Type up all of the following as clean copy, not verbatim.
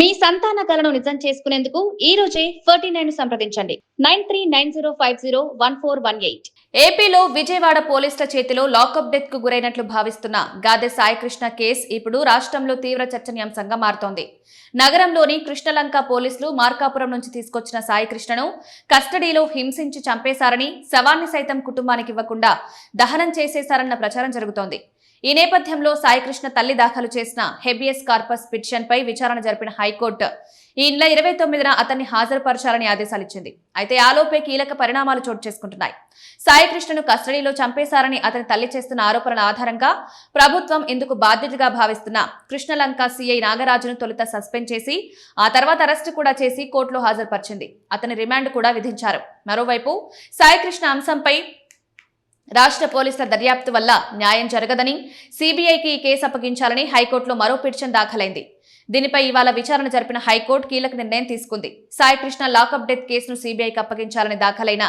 మీ సంతాన కలను నిజం చేసుకునేందుకు ఈ రోజే 49 సంప్రదించండి 9390501418. ఏపీలో విజయవాడ పోలీసుల చేతిలో లాకప్ డెత్ కు గురైనట్లు భావిస్తున్న గాదె సాయికృష్ణ కేసు ఇప్పుడు రాష్ట్రంలో తీవ్ర చర్చనీయాంశంగా మారుతోంది. నగరంలోని కృష్ణలంక పోలీసులు మార్కాపురం నుంచి తీసుకొచ్చిన సాయికృష్ణను కస్టడీలో హింసించి చంపేశారని, శవాన్ని సైతం కుటుంబానికి ఇవ్వకుండా దహనం చేసేశారన్న ప్రచారం జరుగుతోంది. ఈ నేపథ్యంలో సాయికృష్ణ తల్లి దాఖలు చేసిన హెబియస్ కార్పస్ పిటిషన్పై విచారణ జరిపిన హైకోర్టు ఈ నెల 29న అతన్ని హాజరుపరచాలని ఆదేశాలిచ్చింది. అయితే ఆలోపే కీలక పరిణామాలు చోటు చేసుకుంటున్నాయి. సాయికృష్ణను కస్టడీలో చంపేశారని అతని తల్లి చేస్తున్న ఆరోపణల ఆధారంగా ప్రభుత్వం ఇందుకు బాధ్యతగా భావిస్తున్న కృష్ణలంక సీఐ నాగరాజును తొలుత సస్పెండ్ చేసి ఆ తర్వాత అరెస్టు కూడా చేసి కోర్టులో హాజరుపరిచింది. అతని రిమాండ్ కూడా విధించారు. మరోవైపు సాయికృష్ణ అంశంపై రాష్ట్ర పోలీసుల దర్యాప్తు వల్ల న్యాయం జరగదని, సీబీఐకి ఈ కేసు అప్పగించాలని హైకోర్టులో మరో పిటిషన్ దాఖలైంది. దీనిపై ఇవాళ విచారణ జరిపిన హైకోర్టు కీలక నిర్ణయం తీసుకుంది. సాయికృష్ణ లాకప్ డెత్ కేసును సీబీఐకి అప్పగించాలని దాఖలైన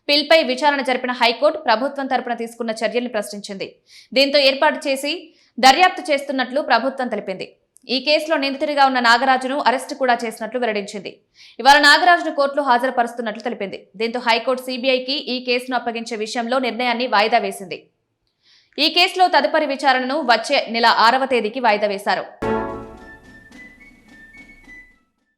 పిల్పై విచారణ జరిపిన హైకోర్టు ప్రభుత్వం తరపున తీసుకున్న చర్యల్ని ప్రశ్నించింది. దీంతో ఏర్పాటు చేసి దర్యాప్తు చేస్తున్నట్లు ప్రభుత్వం తెలిపింది. ఈ కేసులో నిందితుడిగా ఉన్న నాగరాజును అరెస్టు కూడా చేసినట్లు వెల్లడించింది. ఇవాళ నాగరాజును కోర్టులో హాజరుపరుస్తున్నట్లు తెలిపింది. దీంతో హైకోర్టు సీబీఐకి ఈ కేసును అప్పగించే విషయంలో నిర్ణయాన్ని వాయిదా వేసింది. ఈ కేసులో తదుపరి విచారణను వచ్చే నెల 6వ తేదీకి వాయిదా వేశారు.